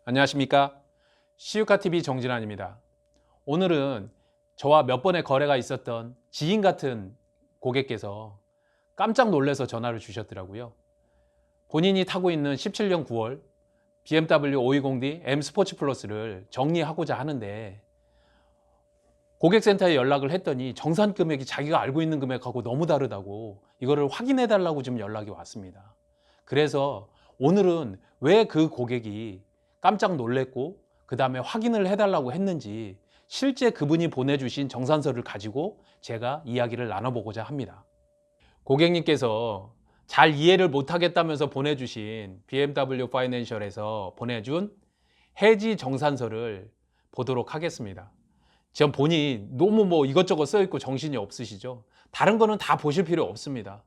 안녕하십니까? 시유카TV 정진환입니다. 오늘은 저와 몇 번의 거래가 있었던 지인 같은 고객께서 깜짝 놀라서 전화를 주셨더라고요. 본인이 타고 있는 17년 9월 BMW 520D M 스포츠 플러스를 정리하고자 하는데 고객센터에 연락을 했더니 정산 금액이 자기가 알고 있는 금액하고 너무 다르다고 이거를 확인해 달라고 지금 연락이 왔습니다. 그래서 오늘은 왜 그 고객이 깜짝 놀랬고 그 다음에 확인을 해달라고 했는지 실제 그분이 보내주신 정산서를 가지고 제가 이야기를 나눠보고자 합니다. 고객님께서 잘 이해를 못하겠다면서 보내주신 BMW 파이낸셜에서 보내준 해지 정산서를 보도록 하겠습니다. 지금 보니 너무 이것저것 써있고 정신이 없으시죠? 다른 거는 다 보실 필요 없습니다.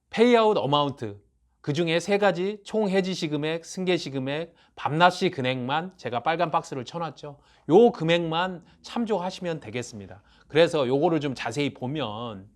페이아웃 어마운트, 그 중에 세 가지 총 해지 시금액, 승계 시금액, 밤낮시 금액만 제가 빨간 박스를 쳐놨죠. 요 금액만 참조하시면 되겠습니다. 그래서 요거를 좀 자세히 보면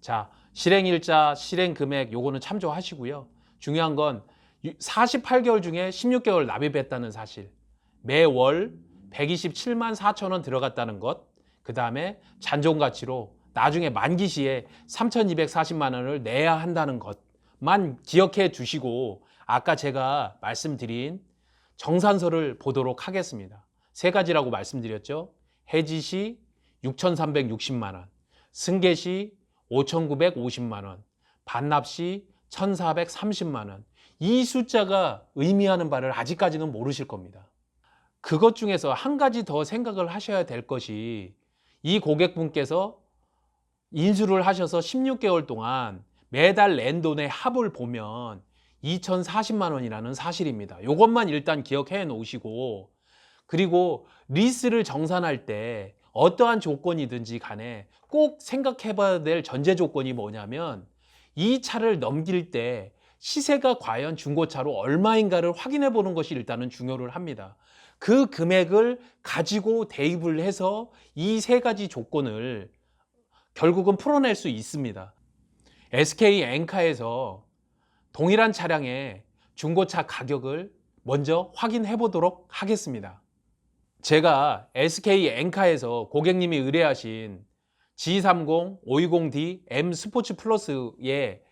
자, 실행일자, 실행금액 요거는 참조하시고요. 중요한 건 48개월 중에 16개월 납입했다는 사실, 매월 127만 4천 원 들어갔다는 것, 그 다음에 잔존가치로 나중에 만기 시에 3,240만 원을 내야 한다는 것만 기억해 두시고 아까 제가 말씀드린 정산서를 보도록 하겠습니다. 세 가지라고 말씀드렸죠. 해지 시 6,360만 원, 승계 시 5,950만 원, 반납 시 1,430만 원. 이 숫자가 의미하는 바를 아직까지는 모르실 겁니다. 그것 중에서 한 가지 더 생각을 하셔야 될 것이 이 고객분께서 인수를 하셔서 16개월 동안 매달 낸 돈의 합을 보면 2,040만 원이라는 사실입니다. 이것만 일단 기억해 놓으시고, 그리고 리스를 정산할 때 어떠한 조건이든지 간에 꼭 생각해 봐야 될 전제 조건이 뭐냐면 이 차를 넘길 때 시세가 과연 중고차로 얼마인가를 확인해 보는 것이 일단은 중요를 합니다. 그 금액을 가지고 대입을 해서 이 세 가지 조건을 결국은 풀어낼 수 있습니다. SK 엔카에서 동일한 차량의 중고차 가격을 먼저 확인해 보도록 하겠습니다. 제가 SK 엔카에서 고객님이 의뢰하신 G30 520D M 스포츠 플러스의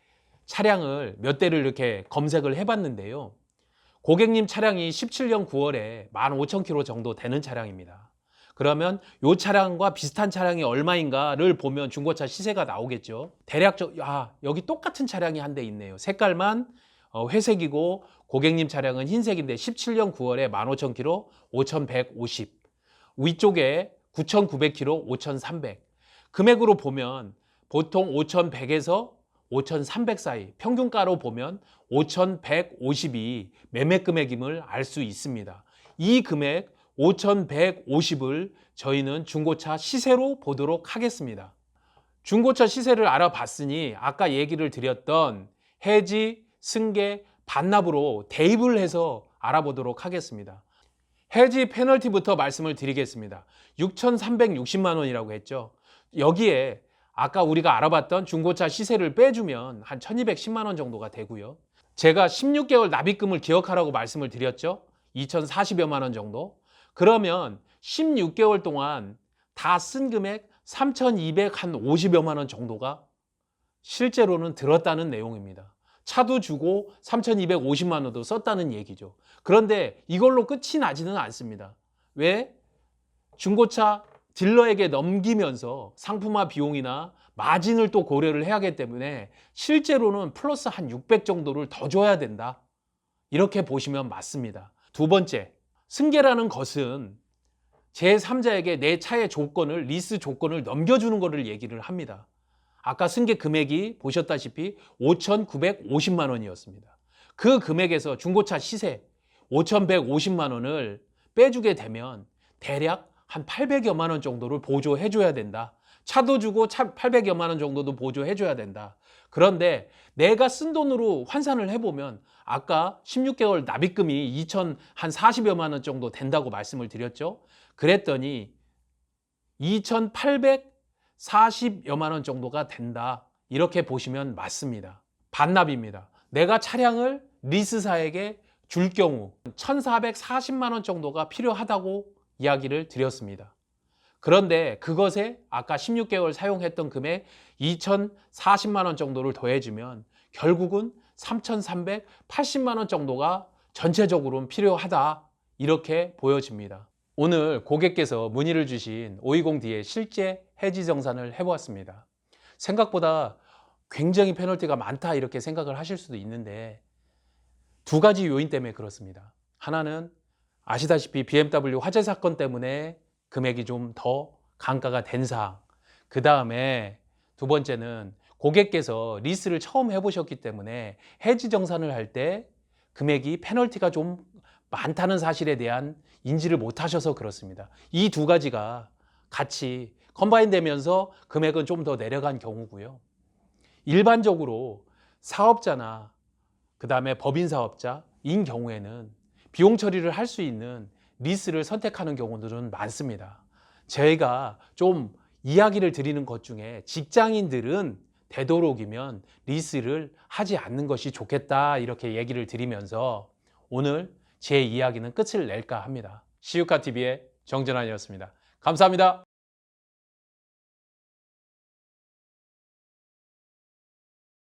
차량을 몇 대를 이렇게 검색을 해봤는데요. 고객님 차량이 17년 9월에 15,000km 정도 되는 차량입니다. 그러면 이 차량과 비슷한 차량이 얼마인가를 보면 중고차 시세가 나오겠죠. 대략적 여기 똑같은 차량이 한 대 있네요. 색깔만 회색이고 고객님 차량은 흰색인데 17년 9월에 15,000km 5,150, 위쪽에 9,900km 5,300. 금액으로 보면 보통 5,100에서 5,300 사이, 평균가로 보면 5,150이 매매 금액임을 알 수 있습니다. 이 금액 5,150을 저희는 중고차 시세로 보도록 하겠습니다. 중고차 시세를 알아봤으니 아까 얘기를 드렸던 해지, 승계, 반납으로 대입을 해서 알아보도록 하겠습니다. 해지 페널티부터 말씀을 드리겠습니다. 6,360만 원이라고 했죠. 여기에 아까 우리가 알아봤던 중고차 시세를 빼주면 한 1,210만 원 정도가 되고요. 제가 16개월 납입금을 기억하라고 말씀을 드렸죠. 2,040여만 원 정도. 그러면 16개월 동안 다 쓴 금액 3,250여만 원 정도가 실제로는 들었다는 내용입니다. 차도 주고 3,250만 원도 썼다는 얘기죠. 그런데 이걸로 끝이 나지는 않습니다. 왜? 중고차 딜러에게 넘기면서 상품화 비용이나 마진을 또 고려를 해야 하기 때문에 실제로는 플러스 한 600 정도를 더 줘야 된다. 이렇게 보시면 맞습니다. 두 번째, 승계라는 것은 제3자에게 내 차의 조건을, 리스 조건을 넘겨주는 것을 얘기를 합니다. 아까 승계 금액이 보셨다시피 5,950만 원이었습니다. 그 금액에서 중고차 시세 5,150만 원을 빼주게 되면 대략 한 800여만 원 정도를 보조해줘야 된다. 차도 주고 800여만 원 정도도 보조해줘야 된다. 그런데 내가 쓴 돈으로 환산을 해보면 아까 16개월 납입금이 2,040여만 원 정도 된다고 말씀을 드렸죠. 그랬더니 2,840여만 원 정도가 된다. 이렇게 보시면 맞습니다. 반납입니다. 내가 차량을 리스사에게 줄 경우 1,440만 원 정도가 필요하다고 이야기를 드렸습니다. 그런데 그것에 아까 16개월 사용했던 금액 2,040만 원 정도를 더해주면 결국은 3,380만 원 정도가 전체적으로는 필요하다, 이렇게 보여집니다. 오늘 고객께서 문의를 주신 520D의 실제 해지 정산을 해보았습니다. 생각보다 굉장히 페널티가 많다 이렇게 생각을 하실 수도 있는데 두 가지 요인 때문에 그렇습니다. 하나는 아시다시피 BMW 화재 사건 때문에 금액이 좀 더 감가가 된 사항, 그 다음에 두 번째는 고객께서 리스를 처음 해보셨기 때문에 해지 정산을 할 때 금액이 페널티가 좀 많다는 사실에 대한 인지를 못 하셔서 그렇습니다. 이 두 가지가 같이 컴바인 되면서 금액은 좀 더 내려간 경우고요. 일반적으로 사업자나 그 다음에 법인 사업자인 경우에는 비용 처리를 할 수 있는 리스를 선택하는 경우들은 많습니다. 저희가 좀 이야기를 드리는 것 중에 직장인들은 되도록이면 리스를 하지 않는 것이 좋겠다 이렇게 얘기를 드리면서 오늘 제 이야기는 끝을 낼까 합니다. 시유카TV의 정전환이었습니다. 감사합니다.